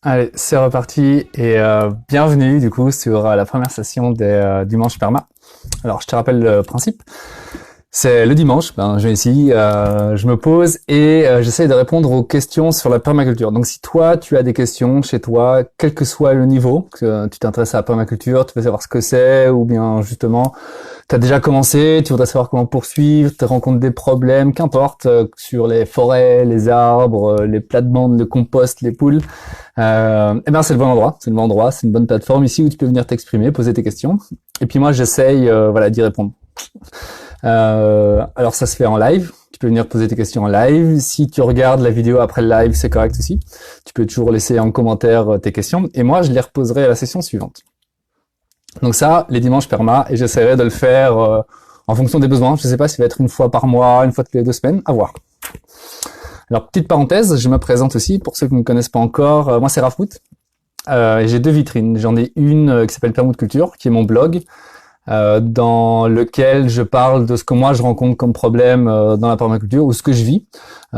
Allez, c'est reparti et bienvenue du coup sur la première session des dimanches perma. Alors, je te rappelle le principe. C'est le dimanche, je vais ici, je me pose et j'essaie de répondre aux questions sur la permaculture. Donc si toi, tu as des questions chez toi, quel que soit le niveau, que tu t'intéresses à la permaculture, tu veux savoir ce que c'est, ou bien justement, tu as déjà commencé, tu voudrais savoir comment poursuivre, tu rencontres des problèmes, qu'importe, sur les forêts, les arbres, les plates-bandes, le compost, les poules, eh ben c'est le bon endroit, c'est une bonne plateforme ici où tu peux venir t'exprimer, poser tes questions. Et puis moi, j'essaye d'y répondre. Alors ça se fait en live, tu peux venir poser tes questions en live. Si tu regardes la vidéo après le live, c'est correct aussi. Tu peux toujours laisser en commentaire tes questions et moi je les reposerai à la session suivante. Donc ça, les dimanches perma, et j'essaierai de le faire en fonction des besoins. Je sais pas si ça va être une fois par mois, une fois toutes les 2 semaines, à voir. Alors petite parenthèse, je me présente aussi pour ceux qui ne me connaissent pas encore. Moi c'est Rafoot. J'ai 2 vitrines. J'en ai une qui s'appelle Permout Culture, qui est mon blog. Dans lequel je parle de ce que moi je rencontre comme problème dans la permaculture ou ce que je vis. Et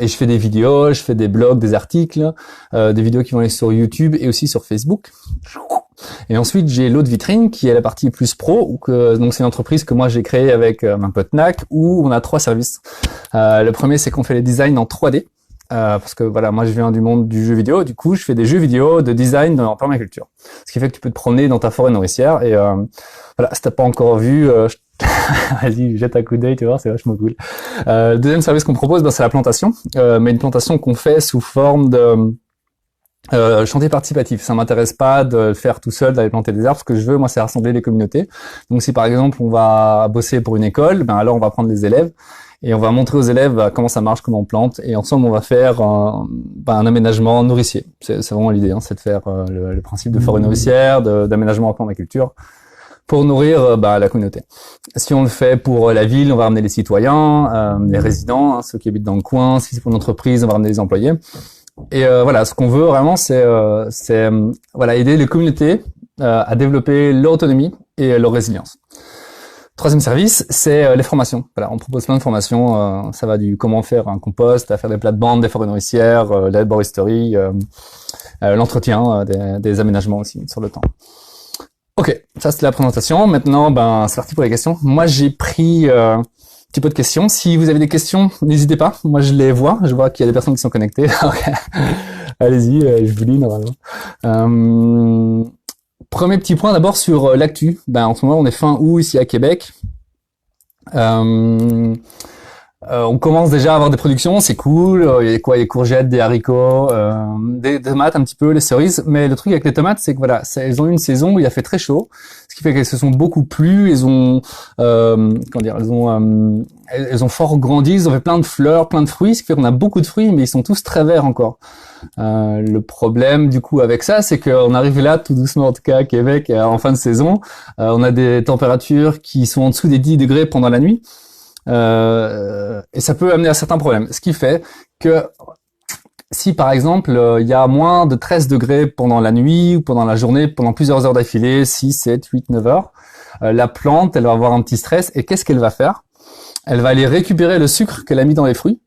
je fais des vidéos, je fais des blogs, des articles, des vidéos qui vont aller sur YouTube et aussi sur Facebook. Et ensuite, j'ai l'autre vitrine qui est la partie plus pro, donc c'est une entreprise que moi j'ai créée avec mon pote Nac, où on a 3 services. Le premier, c'est qu'on fait les designs en 3D. Parce que voilà, moi je viens du monde du jeu vidéo, du coup je fais des jeux vidéo de design en permaculture. Ce qui fait que tu peux te promener dans ta forêt nourricière et voilà, si t'as pas encore vu, vas-y, jette un coup d'œil, tu vois, c'est vachement cool. Le deuxième service qu'on propose, c'est la plantation, mais une plantation qu'on fait sous forme de chantier participatif. Ça m'intéresse pas de le faire tout seul, d'aller planter des arbres. Ce que je veux, moi, c'est rassembler les communautés. Donc si par exemple on va bosser pour une école, alors on va prendre les élèves et on va montrer aux élèves comment ça marche, comment on plante, et ensemble on va faire un aménagement nourricier. C'est vraiment l'idée, c'est de faire le principe de forêt nourricière, d'aménagement en permaculture, pour nourrir la communauté. Si on le fait pour la ville, on va ramener les citoyens, les résidents, ceux qui habitent dans le coin. Si c'est pour une entreprise, on va ramener les employés. Et voilà, ce qu'on veut vraiment, c'est aider les communautés à développer leur autonomie et leur résilience. Troisième service, c'est les formations. Voilà, on propose plein de formations. Ça va du comment faire un compost, à faire des plates-bandes, des forêts nourricières, l'herboristerie, l'entretien des aménagements aussi sur le temps. Ok, ça c'était la présentation. Maintenant, c'est parti pour les questions. Moi, j'ai pris un petit peu de questions. Si vous avez des questions, n'hésitez pas. Moi, je les vois. Je vois qu'il y a des personnes qui sont connectées. Okay. Allez-y, je vous lis normalement. Premier petit point d'abord sur l'actu. En ce moment, on est fin août ici à Québec. On commence déjà à avoir des productions, c'est cool. Il y a quoi, les courgettes, des haricots, des tomates un petit peu, les cerises. Mais le truc avec les tomates, c'est que voilà, elles ont eu une saison où il a fait très chaud, ce qui fait qu'elles se sont beaucoup plu. Elles ont, elles ont fort grandi. Ils ont fait plein de fleurs, plein de fruits, ce qui fait qu'on a beaucoup de fruits, mais ils sont tous très verts encore. Le problème du coup avec ça, c'est qu'on arrive là tout doucement, en tout cas à Québec, en fin de saison. On a des températures qui sont en dessous des 10 degrés pendant la nuit. Et ça peut amener à certains problèmes. Ce qui fait que si par exemple il y a moins de 13 degrés pendant la nuit ou pendant la journée, pendant plusieurs heures d'affilée, 6, 7, 8, 9 heures, la plante, elle va avoir un petit stress. Et qu'est-ce qu'elle va faire? Elle va aller récupérer le sucre qu'elle a mis dans les fruits.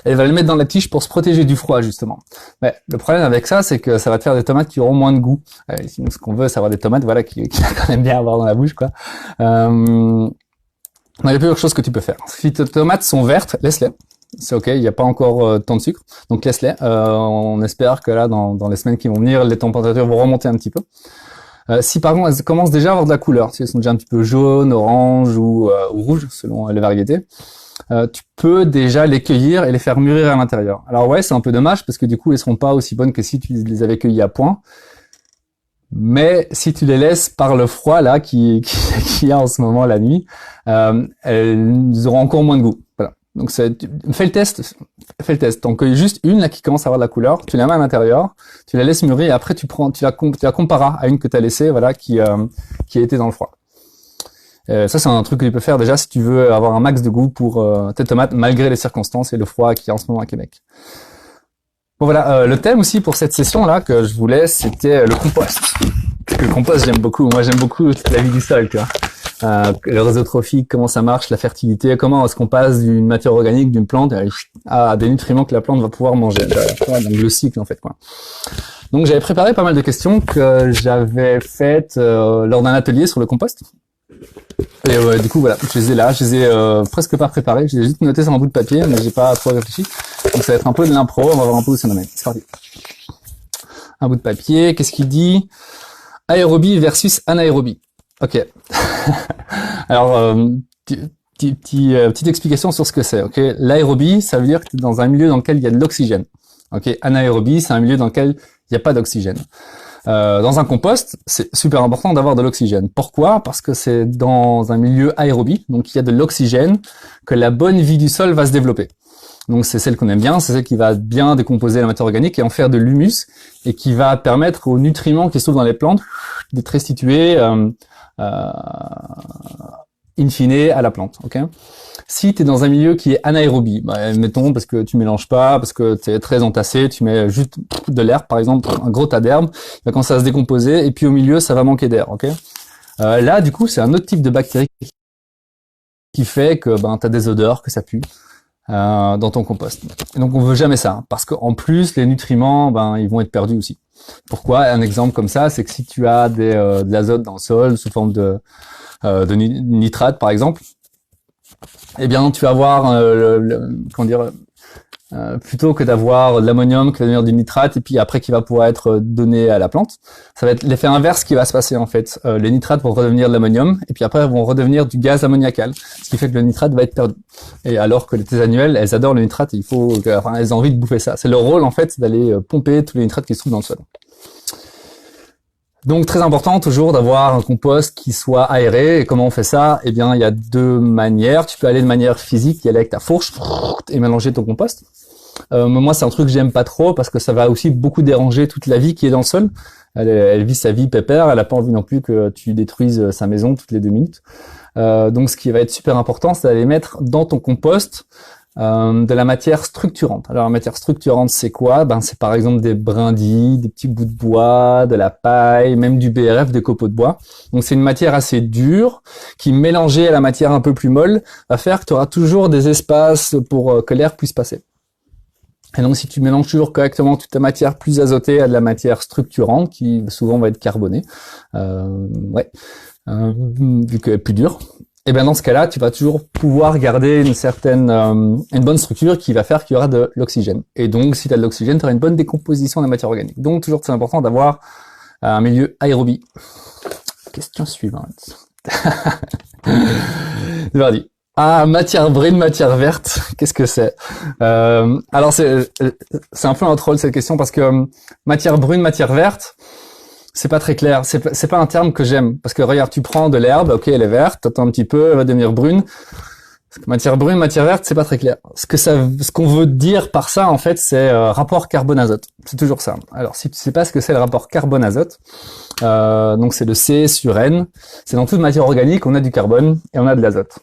Elle va le mettre dans la tige pour se protéger du froid, justement. Mais le problème avec ça, c'est que ça va te faire des tomates qui auront moins de goût. Sinon, ce qu'on veut, c'est avoir des tomates, voilà, qui quand même bien avoir dans la bouche, quoi. Il y a plusieurs choses que tu peux faire. Si tes tomates sont vertes, laisse-les. C'est ok, il n'y a pas encore tant de sucre, donc laisse-les. On espère que là, dans les semaines qui vont venir, les températures vont remonter un petit peu. Si par contre elles commencent déjà à avoir de la couleur, si elles sont déjà un petit peu jaunes, orange ou rouges, selon les variétés, tu peux déjà les cueillir et les faire mûrir à l'intérieur. Alors ouais, c'est un peu dommage parce que du coup elles seront pas aussi bonnes que si tu les avais cueillies à point. Mais si tu les laisses par le froid là qui y a en ce moment la nuit, elles auront encore moins de goût. Voilà. Donc fais le test. T'en cueilles juste une là qui commence à avoir de la couleur, tu la mets à l'intérieur, tu la laisses mûrir et après tu la comparas à une que tu as laissée, voilà, qui a été dans le froid. Ça c'est un truc que tu peux faire déjà si tu veux avoir un max de goût pour tes tomates malgré les circonstances et le froid qu'il y a en ce moment à Québec. Bon voilà, le thème aussi pour cette session-là que je voulais, c'était le compost. Parce que le compost, j'aime beaucoup. Moi, j'aime beaucoup toute la vie du sol, tu vois. Le réseau trophique, comment ça marche, la fertilité, comment est-ce qu'on passe d'une matière organique, d'une plante, à des nutriments que la plante va pouvoir manger. Donc le cycle, en fait, quoi. Donc j'avais préparé pas mal de questions que j'avais faites lors d'un atelier sur le compost. Et du coup voilà, je les ai là, je les ai presque pas préparés, je les ai juste notés sur un bout de papier, mais j'ai pas trop réfléchi. Donc ça va être un peu de l'impro, on va voir un peu où ça nous mène. C'est parti. Un bout de papier, qu'est-ce qu'il dit? Aérobie versus anaérobie. Ok. Alors, petite explication sur ce que c'est. Ok, l'aérobie, ça veut dire que tu es dans un milieu dans lequel il y a de l'oxygène. Ok, anaérobie, c'est un milieu dans lequel il n'y a pas d'oxygène. Dans un compost, c'est super important d'avoir de l'oxygène. Pourquoi? Parce que c'est dans un milieu aérobie, donc il y a de l'oxygène, que la bonne vie du sol va se développer. Donc c'est celle qu'on aime bien, c'est celle qui va bien décomposer la matière organique et en faire de l'humus, et qui va permettre aux nutriments qui se trouvent dans les plantes d'être restitués in fine à la plante. Ok. Si tu es dans un milieu qui est anaérobie, mettons parce que tu mélanges pas, parce que tu es très entassé, tu mets juste de l'herbe par exemple, un gros tas d'herbe, il va commencer à se décomposer et puis au milieu ça va manquer d'air. Ok. Là du coup c'est un autre type de bactérie qui fait que tu as des odeurs, que ça pue dans ton compost. Et donc on veut jamais ça, parce qu'en plus les nutriments ils vont être perdus aussi. Pourquoi? Un exemple comme ça, c'est que si tu as de l'azote dans le sol sous forme de nitrate par exemple, eh bien tu vas avoir comment dire, plutôt que d'avoir de l'ammonium qui va devenir du nitrate et puis après qui va pouvoir être donné à la plante, ça va être l'effet inverse qui va se passer en fait. Les nitrates vont redevenir de l'ammonium et puis après elles vont redevenir du gaz ammoniacal, ce qui fait que le nitrate va être perdu. Et alors que les annuelles, elles adorent le nitrate, elles ont envie de bouffer ça. C'est leur rôle en fait, d'aller pomper tous les nitrates qui se trouvent dans le sol. Donc très important toujours d'avoir un compost qui soit aéré. Et comment on fait ça? Eh bien il y a deux manières. Tu peux aller de manière physique, y aller avec ta fourche et mélanger ton compost. Moi c'est un truc que j'aime pas trop parce que ça va aussi beaucoup déranger toute la vie qui est dans le sol. Elle vit sa vie pépère, elle a pas envie non plus que tu détruises sa maison toutes les 2 minutes. Donc ce qui va être super important, c'est d'aller mettre dans ton compost de la matière structurante. Alors la matière structurante c'est quoi? C'est par exemple des brindilles, des petits bouts de bois, de la paille, même du BRF, des copeaux de bois. Donc c'est une matière assez dure qui, mélangée à la matière un peu plus molle, va faire que tu auras toujours des espaces pour que l'air puisse passer. Et donc si tu mélanges toujours correctement toute ta matière plus azotée à de la matière structurante, qui souvent va être carbonée, vu qu'elle est plus dure, et bien dans ce cas-là, tu vas toujours pouvoir garder une bonne structure qui va faire qu'il y aura de l'oxygène. Et donc, si tu as de l'oxygène, tu auras une bonne décomposition de la matière organique. Donc, toujours très important d'avoir un milieu aérobie. Question suivante. C'est parti. Ah, matière brune, matière verte, qu'est-ce que c'est? Alors, c'est un peu un troll cette question parce que matière brune, matière verte, c'est pas très clair, c'est pas un terme que j'aime, parce que regarde, tu prends de l'herbe, ok, elle est verte, t'attends un petit peu, elle va devenir brune. Matière brune, matière verte, c'est pas très clair. Ce qu'on veut dire par ça, en fait, c'est rapport carbone-azote. C'est toujours ça. Alors, si tu sais pas ce que c'est le rapport carbone-azote, donc c'est le C sur N. C'est dans toute matière organique, on a du carbone et on a de l'azote.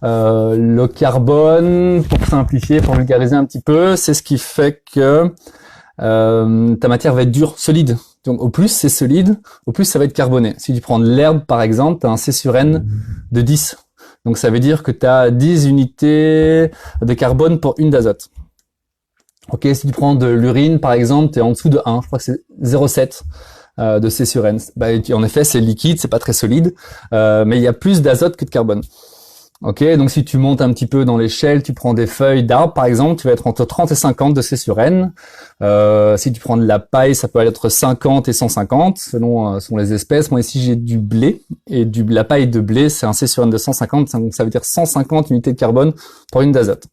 Le carbone, pour simplifier, pour vulgariser un petit peu, c'est ce qui fait que ta matière va être dure, solide. Donc au plus c'est solide, au plus ça va être carboné. Si tu prends de l'herbe par exemple, tu as un C sur N de 10. Donc ça veut dire que tu as 10 unités de carbone pour une d'azote. Ok, si tu prends de l'urine par exemple, tu es en dessous de 1, je crois que c'est 0,7 de C sur N. En effet, c'est liquide, c'est pas très solide, mais il y a plus d'azote que de carbone. Ok, donc si tu montes un petit peu dans l'échelle, tu prends des feuilles d'arbre par exemple, tu vas être entre 30 et 50 de C sur N. Si tu prends de la paille, ça peut aller entre 50 et 150 selon les espèces. Moi ici j'ai du blé et la paille de blé c'est un C sur N de 150, donc ça veut dire 150 unités de carbone pour une d'azote.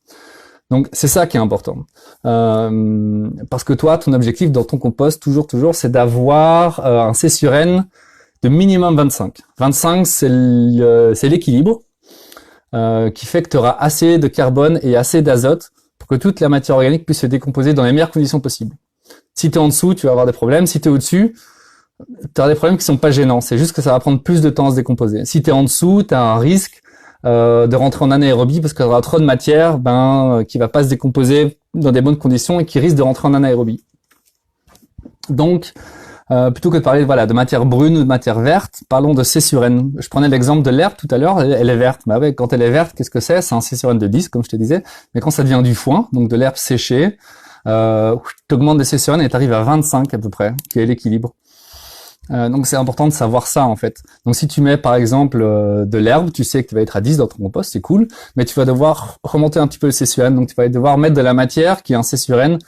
Donc c'est ça qui est important, parce que toi ton objectif dans ton compost toujours c'est d'avoir un C sur N de minimum 25. 25 c'est l'équilibre. Qui fait que tu auras assez de carbone et assez d'azote pour que toute la matière organique puisse se décomposer dans les meilleures conditions possibles. Si tu es en dessous, tu vas avoir des problèmes. Si tu es au-dessus, tu auras des problèmes qui sont pas gênants. C'est juste que ça va prendre plus de temps à se décomposer. Si tu es en dessous, tu as un risque de rentrer en anaérobie parce qu'il y aura trop de matière qui va pas se décomposer dans des bonnes conditions et qui risque de rentrer en anaérobie. Donc, plutôt que de parler voilà de matière brune ou de matière verte, parlons de C sur N. Je prenais l'exemple de l'herbe tout à l'heure, elle est verte. Bah ouais, quand elle est verte, qu'est-ce que c'est? C'est un C sur N de 10, comme je te disais. Mais quand ça devient du foin, donc de l'herbe séchée, t'augmentes des C sur N et t'arrives à 25 à peu près, qui est l'équilibre. Donc c'est important de savoir ça en fait. Donc si tu mets par exemple de l'herbe, tu sais que tu vas être à 10 dans ton compost, c'est cool, mais tu vas devoir remonter un petit peu le C sur N, donc tu vas devoir mettre de la matière qui est un C sur N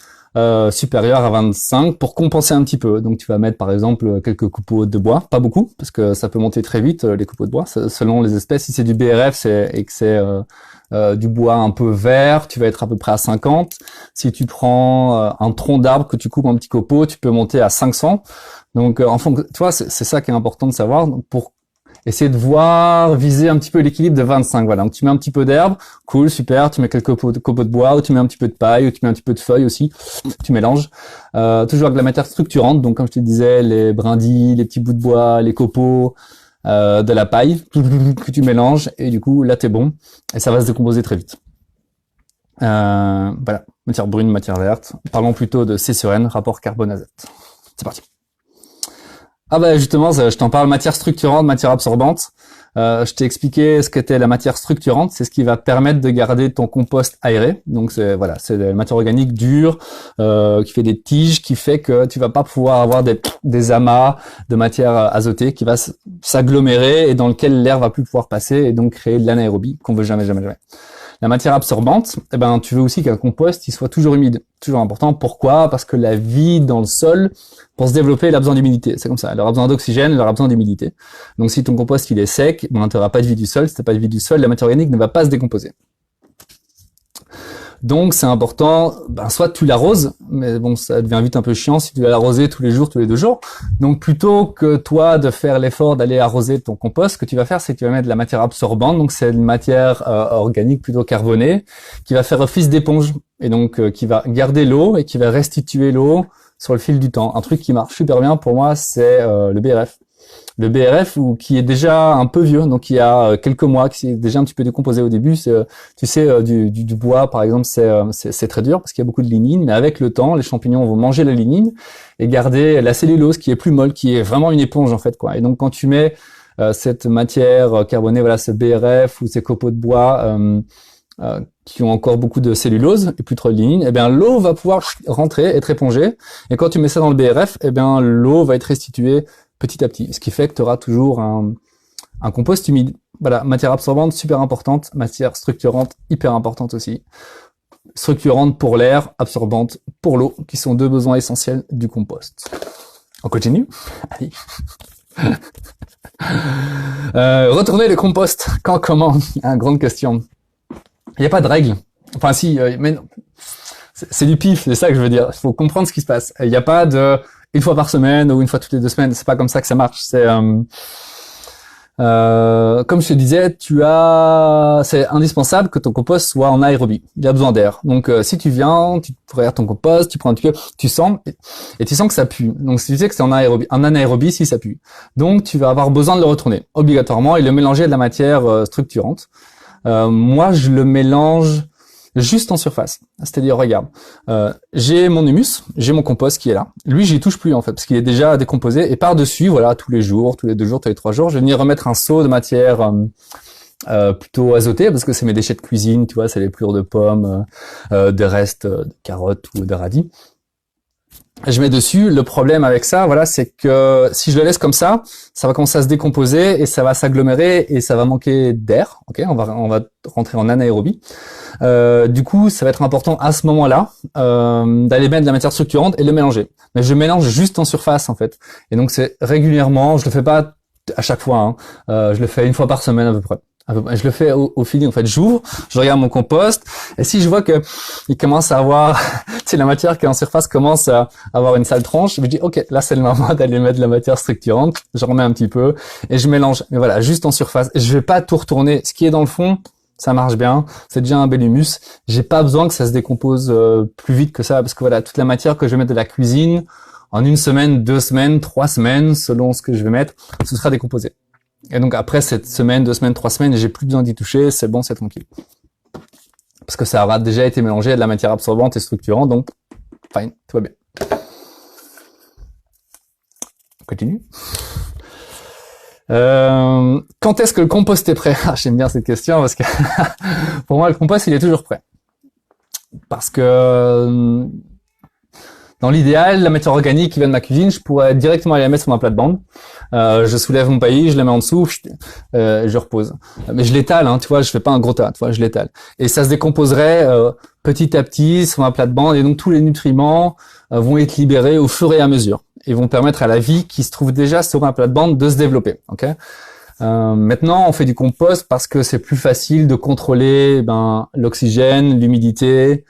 supérieur à 25 pour compenser un petit peu. Donc tu vas mettre par exemple quelques copeaux de bois, pas beaucoup, parce que ça peut monter très vite les copeaux de bois, selon les espèces. Si c'est du BRF et que c'est du bois un peu vert, tu vas être à peu près à 50. Si tu prends un tronc d'arbre que tu coupes en petits copeaux, tu peux monter à 500. Donc, tu vois, c'est ça qui est important de savoir pour essayer de voir, viser un petit peu l'équilibre de 25. Voilà. Donc, tu mets un petit peu d'herbe, cool, super. Tu mets quelques copeaux de bois, ou tu mets un petit peu de paille, ou tu mets un petit peu de feuilles aussi. Tu mélanges. Toujours avec de la matière structurante. Donc, comme je te disais, les brindilles, les petits bouts de bois, les copeaux, de la paille, que tu mélanges. Et du coup, là, t'es bon. Et ça va se décomposer très vite. Voilà. Matière brune, matière verte. Parlons plutôt de C sur N, rapport carbone-azote. C'est parti. Ah bah justement, je t'en parle matière structurante, matière absorbante. Je t'ai expliqué ce qu'était la matière structurante, c'est ce qui va permettre de garder ton compost aéré. Donc c'est voilà, c'est la matière organique dure qui fait des tiges, qui fait que tu vas pas pouvoir avoir des amas de matière azotée qui va s'agglomérer et dans lequel l'air va plus pouvoir passer et donc créer de l'anaérobie qu'on veut jamais. La matière absorbante, eh ben, tu veux aussi qu'un compost il soit toujours humide. Toujours important. Pourquoi? Parce que la vie dans le sol, pour se développer, elle a besoin d'humidité. C'est comme ça. Elle aura besoin d'oxygène, elle aura besoin d'humidité. Donc, si ton compost il est sec, ben, tu n'auras pas de vie du sol. Si tu n'as pas de vie du sol, la matière organique ne va pas se décomposer. Donc, c'est important, ben, soit tu l'arroses, mais bon, ça devient vite un peu chiant si tu dois l'arroser tous les 2 jours. Donc, plutôt que toi de faire l'effort d'aller arroser ton compost, ce que tu vas faire, c'est que tu vas mettre de la matière absorbante. Donc, c'est une matière organique plutôt carbonée qui va faire office d'éponge et donc qui va garder l'eau et qui va restituer l'eau sur le fil du temps. Un truc qui marche super bien pour moi, c'est le BRF. Le BRF qui est déjà un peu vieux, donc il y a quelques mois, qui s'est déjà un petit peu décomposé au début. Tu sais, du bois, par exemple, c'est très dur parce qu'il y a beaucoup de lignine, mais avec le temps, les champignons vont manger la lignine et garder la cellulose qui est plus molle, qui est vraiment une éponge en fait, quoi. Et donc quand tu mets cette matière carbonée, voilà, ce BRF ou ces copeaux de bois qui ont encore beaucoup de cellulose et plus trop de lignine, eh bien l'eau va pouvoir rentrer, être épongée. Et quand tu mets ça dans le BRF, eh bien l'eau va être restituée petit à petit, ce qui fait que tu auras toujours un compost humide. Voilà, matière absorbante, super importante, matière structurante, hyper importante aussi. Structurante pour l'air, absorbante pour l'eau, qui sont 2 besoins essentiels du compost. On continue? Allez. Retourner le compost, quand, comment? Grande question. Il n'y a pas de règle. Enfin si, mais non. C'est du pif, c'est ça que je veux dire. Il faut comprendre ce qui se passe. Il n'y a pas de une fois par semaine ou une fois toutes les 2 semaines. C'est pas comme ça que ça marche. C'est comme je te disais, c'est indispensable que ton compost soit en aérobie. Il a besoin d'air. Donc si tu viens, tu regardes ton compost, tu prends un petit peu, tu sens et tu sens que ça pue. Donc si tu sais que c'est en anaérobie, si ça pue. Donc tu vas avoir besoin de le retourner obligatoirement et le mélanger à de la matière structurante. Moi, je le mélange juste en surface. C'est-à-dire, regarde, j'ai mon humus, j'ai mon compost qui est là. Lui, j'y touche plus en fait, parce qu'il est déjà décomposé. Et par-dessus, voilà, tous les jours, tous les 2 jours, tous les 3 jours, je vais venir remettre un seau de matière plutôt azotée, parce que c'est mes déchets de cuisine, tu vois, c'est les pelures de pommes, des restes de carottes ou de radis. Je mets dessus. Le problème avec ça, voilà, c'est que si je le laisse comme ça va commencer à se décomposer et ça va s'agglomérer et ça va manquer d'air. Ok, on va rentrer en anaérobie. Du coup, ça va être important à ce moment-là d'aller mettre de la matière structurante et le mélanger. Mais je mélange juste en surface en fait. Et donc c'est régulièrement. Je le fais pas à chaque fois. Je le fais 1 fois par semaine à peu près. Je le fais au feeling en fait. J'ouvre, je regarde mon compost et si je vois que il commence à avoir, tu sais, la matière qui est en surface commence à avoir une sale tronche, je me dis ok, là c'est le moment d'aller mettre de la matière structurante. Je remets un petit peu et je mélange. Mais voilà, juste en surface. Et je vais pas tout retourner. Ce qui est dans le fond, ça marche bien. C'est déjà un bel humus. J'ai pas besoin que ça se décompose plus vite que ça parce que voilà, toute la matière que je vais mettre de la cuisine en 1 semaine, 2 semaines, 3 semaines, selon ce que je vais mettre, ce sera décomposé. Et donc après cette semaine, 2 semaines, 3 semaines, j'ai plus besoin d'y toucher, c'est bon, c'est tranquille. Parce que ça aura déjà été mélangé à de la matière absorbante et structurante, donc fine, tout va bien. continue. Quand est-ce que le compost est prêt? J'aime bien cette question parce que pour moi, le compost, il est toujours prêt. Parce que dans l'idéal, la matière organique qui vient de ma cuisine, je pourrais directement aller la mettre sur ma plate-bande. Je soulève mon paillis, je la mets en dessous, je repose. Mais je l'étale, hein, tu vois, je fais pas un gros tas, tu vois, je l'étale. Et ça se décomposerait petit à petit sur ma plate-bande, et donc tous les nutriments vont être libérés au fur et à mesure et vont permettre à la vie qui se trouve déjà sur ma plate-bande de se développer. Ok. Maintenant, on fait du compost parce que c'est plus facile de contrôler l'oxygène, l'humidité.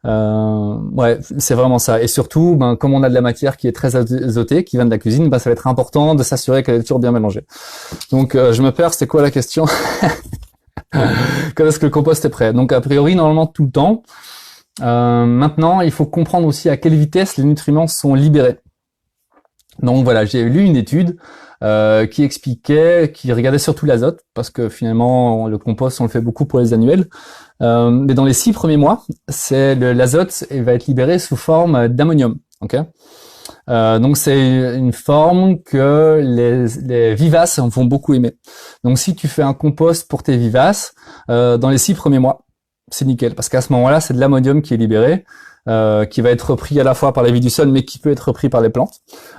Ouais, c'est vraiment ça. Et surtout, comme on a de la matière qui est très azotée, qui vient de la cuisine, ça va être important de s'assurer qu'elle est toujours bien mélangée. Donc, je me perds. C'est quoi la question? Quand est-ce que le compost est prêt? Donc, a priori, normalement, tout le temps. Maintenant, il faut comprendre aussi à quelle vitesse les nutriments sont libérés. Donc voilà, j'ai lu une étude qui expliquait, qui regardait surtout l'azote, parce que finalement le compost on le fait beaucoup pour les annuels. Mais dans les 6 premiers mois, l'azote va être libéré sous forme d'ammonium. Ok. Donc c'est une forme que les vivaces vont beaucoup aimer. Donc si tu fais un compost pour tes vivaces, dans les 6 premiers mois, c'est nickel, parce qu'à ce moment-là, c'est de l'ammonium qui est libéré. Qui va être repris à la fois par la vie du sol, mais qui peut être repris par les plantes,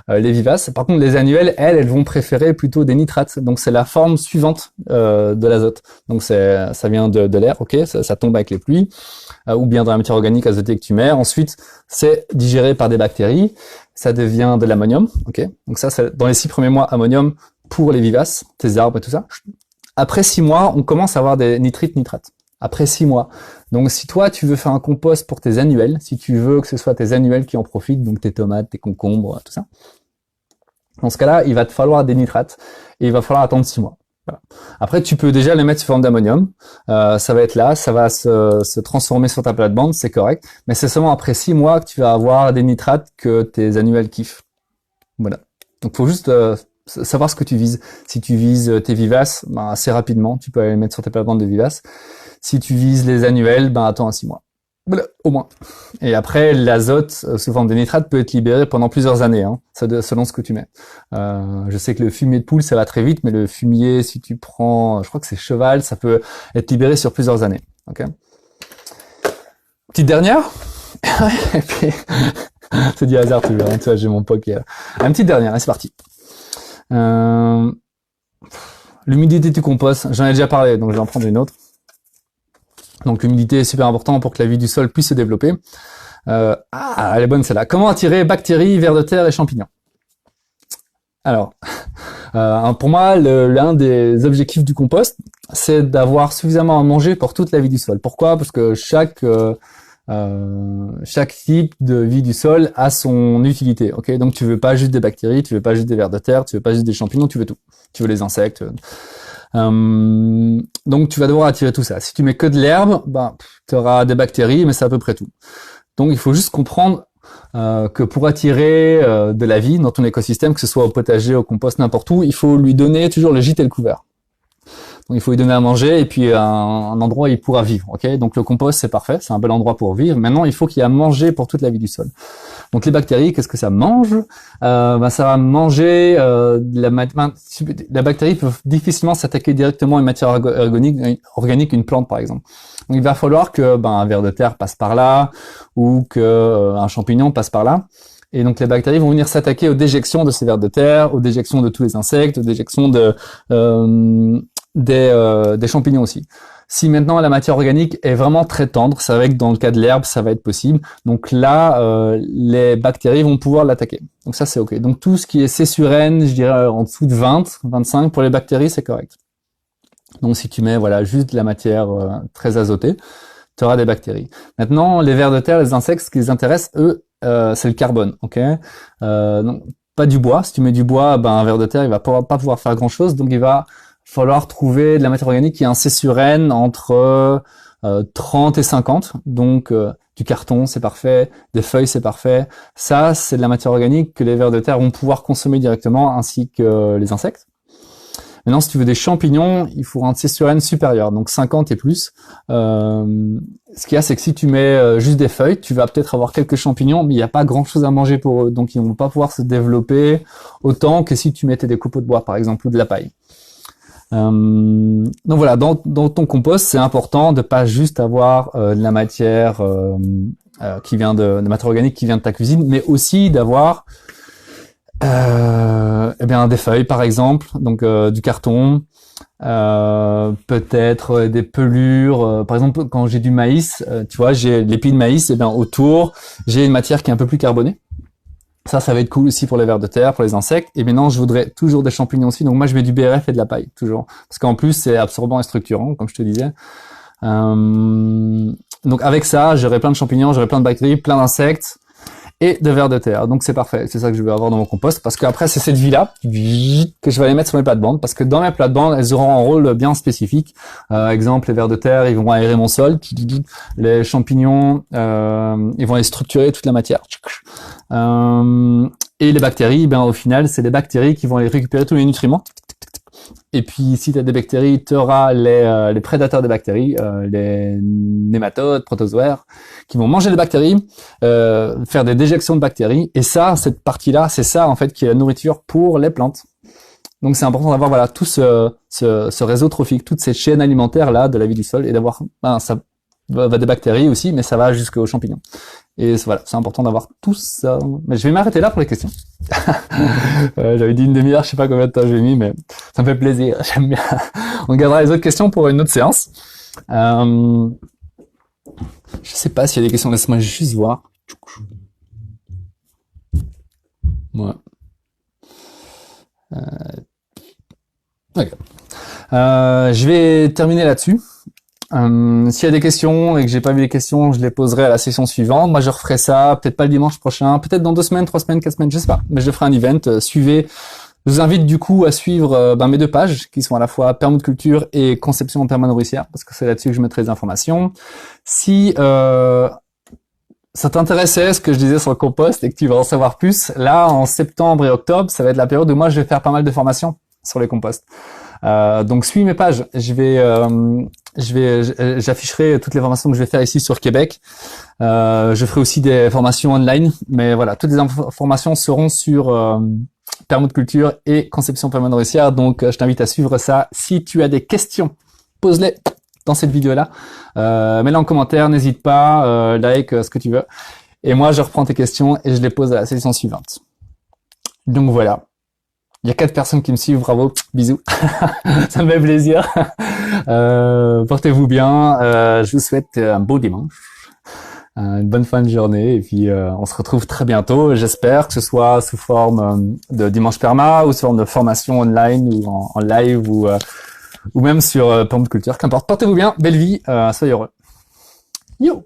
les vivaces. Par contre, les annuelles, elles vont préférer plutôt des nitrates. Donc, c'est la forme suivante de l'azote. Donc, ça vient de l'air, ok, ça tombe avec les pluies, ou bien dans la matière organique azotée que tu mets. Ensuite, c'est digéré par des bactéries. Ça devient de l'ammonium, ok. Donc ça, c'est dans les 6 premiers mois, ammonium pour les vivaces, tes arbres et tout ça. Après 6 mois, on commence à avoir des nitrates. Après 6 mois. Donc, si toi, tu veux faire un compost pour tes annuels, si tu veux que ce soit tes annuels qui en profitent, donc tes tomates, tes concombres, tout ça, dans ce cas-là, il va te falloir des nitrates et il va falloir attendre 6 mois. Voilà. Après, tu peux déjà les mettre sous forme d'ammonium. Ça va être là, ça va se transformer sur ta plate-bande, c'est correct. Mais c'est seulement après 6 mois que tu vas avoir des nitrates que tes annuels kiffent. Voilà. Donc, faut juste savoir ce que tu vises. Si tu vises tes vivaces, assez rapidement, tu peux aller les mettre sur tes plates-bandes de vivaces. Si tu vises les annuels, attends 6 mois. Voilà, au moins. Et après, l'azote, sous forme de nitrate, peut être libéré pendant plusieurs années, hein, selon ce que tu mets. Je sais que le fumier de poule, ça va très vite, mais le fumier, si tu prends, je crois que c'est cheval, ça peut être libéré sur plusieurs années. Ok. Petite dernière. Et puis, c'est du hasard, tu vois, j'ai mon poke. Une petite dernière, allez, c'est parti. L'humidité du compost, j'en ai déjà parlé, donc je vais en prendre une autre. Donc l'humidité est super importante pour que la vie du sol puisse se développer. Elle est bonne celle-là. Comment attirer bactéries, vers de terre et champignons? Alors, pour moi, l'un des objectifs du compost, c'est d'avoir suffisamment à manger pour toute la vie du sol. Pourquoi? Parce que chaque type de vie du sol a son utilité. Ok, donc tu veux pas juste des bactéries, tu veux pas juste des vers de terre, tu veux pas juste des champignons, tu veux tout. Tu veux les insectes. Donc tu vas devoir attirer tout ça. Si tu mets que de l'herbe, tu auras des bactéries, mais c'est à peu près tout. Donc il faut juste comprendre que pour attirer de la vie dans ton écosystème, que ce soit au potager, au compost, n'importe où, il faut lui donner toujours le gîte et le couvert. Donc il faut lui donner à manger et puis un endroit où il pourra vivre. Ok, donc le compost c'est parfait, c'est un bel endroit pour vivre. Maintenant il faut qu'il y ait à manger pour toute la vie du sol. Donc les bactéries, qu'est-ce que ça mange? Ça va manger la bactérie peut difficilement s'attaquer directement à une matière organique, une plante par exemple. Donc il va falloir que un ver de terre passe par là ou que un champignon passe par là. Et donc les bactéries vont venir s'attaquer aux déjections de ces vers de terre, aux déjections de tous les insectes, aux déjections des champignons aussi. Si maintenant la matière organique est vraiment très tendre, c'est vrai que dans le cas de l'herbe, ça va être possible. Donc là, les bactéries vont pouvoir l'attaquer. Donc ça, c'est OK. Donc tout ce qui est C/N, je dirais en dessous de 20, 25, pour les bactéries, c'est correct. Donc si tu mets juste de la matière très azotée, tu auras des bactéries. Maintenant, les vers de terre, les insectes, ce qui les intéresse, eux, c'est le carbone. OK. Donc, pas du bois. Si tu mets du bois, un ver de terre, il va pas pouvoir faire grand-chose. Donc il va falloir trouver de la matière organique qui a un C/N entre 30 et 50. Donc du carton, c'est parfait, des feuilles, c'est parfait. Ça, c'est de la matière organique que les vers de terre vont pouvoir consommer directement, ainsi que les insectes. Maintenant, si tu veux des champignons, il faut un C/N supérieur, donc 50 et plus. Ce qu'il y a, c'est que si tu mets juste des feuilles, tu vas peut-être avoir quelques champignons, mais il n'y a pas grand-chose à manger pour eux, donc ils vont pas pouvoir se développer autant que si tu mettais des copeaux de bois, par exemple, ou de la paille. Donc voilà, dans ton compost, c'est important de pas juste avoir de la matière qui vient de matière organique qui vient de ta cuisine, mais aussi d'avoir eh bien des feuilles par exemple, donc du carton, peut-être des pelures. Par exemple, quand j'ai du maïs, tu vois, j'ai l'épi de maïs, et bien autour, j'ai une matière qui est un peu plus carbonée. Ça va être cool aussi pour les vers de terre, pour les insectes. Et maintenant, je voudrais toujours des champignons aussi. Donc moi, je mets du BRF et de la paille, toujours. Parce qu'en plus, c'est absorbant et structurant, comme je te disais. Donc avec ça, j'aurai plein de champignons, j'aurai plein de bactéries, plein d'insectes et de vers de terre. Donc c'est parfait. C'est ça que je veux avoir dans mon compost. Parce qu'après, c'est cette vie-là que je vais aller mettre sur mes plates-bandes. Parce que dans mes plates-bandes, elles auront un rôle bien spécifique. Exemple, les vers de terre, ils vont aérer mon sol. Les champignons, ils vont aller structurer toute la matière. Et les bactéries, ben au final, c'est les bactéries qui vont aller récupérer tous les nutriments. Et puis, si tu as des bactéries, tu auras les prédateurs des bactéries, les nématodes, protozoaires, qui vont manger les bactéries, faire des déjections de bactéries. Et ça, cette partie-là, c'est ça en fait qui est la nourriture pour les plantes. Donc, c'est important d'avoir voilà tout ce réseau trophique, toute cette chaîne alimentaire là de la vie du sol, et d'avoir ça va des bactéries aussi, mais ça va jusqu'aux champignons. Et voilà, c'est important d'avoir tout ça. Mais je vais m'arrêter là pour les questions. J'avais dit une demi-heure, je sais pas combien de temps j'ai mis, mais ça me fait plaisir. J'aime bien. On gardera les autres questions pour une autre séance. Je sais pas s'il y a des questions. Laisse-moi juste voir. Ouais. Okay. Je vais terminer là-dessus. S'il y a des questions et que j'ai pas vu les questions, je les poserai à la session suivante. Moi, je referai ça, peut-être pas le dimanche prochain, peut-être dans 2 semaines, 3 semaines, 4 semaines, je sais pas. Mais je ferai un event. Suivez. Je vous invite du coup à suivre mes 2 pages qui sont à la fois permaculture et conception permanourricière parce que c'est là-dessus que je mettrai des informations. Si ça t'intéressait ce que je disais sur le compost et que tu veux en savoir plus, là en septembre et octobre, ça va être la période où moi je vais faire pas mal de formations sur les composts. Donc suis mes pages. J'afficherai toutes les formations que je vais faire ici sur Québec. Je ferai aussi des formations online, mais voilà, toutes les informations seront sur permaculture et conception permanouricière. Donc je t'invite à suivre ça. Si tu as des questions, pose-les dans cette vidéo-là. Mets-les en commentaire, n'hésite pas, like, ce que tu veux. Et moi, je reprends tes questions et je les pose à la session suivante. Donc voilà. Il y a 4 personnes qui me suivent, bravo, bisous. Ça me fait plaisir. Portez-vous bien. Je vous souhaite un beau dimanche, une bonne fin de journée, et puis on se retrouve très bientôt. J'espère que ce soit sous forme de dimanche perma ou sous forme de formation online ou en live ou même sur permaculture, qu'importe. Portez-vous bien, belle vie, soyez heureux. Yo.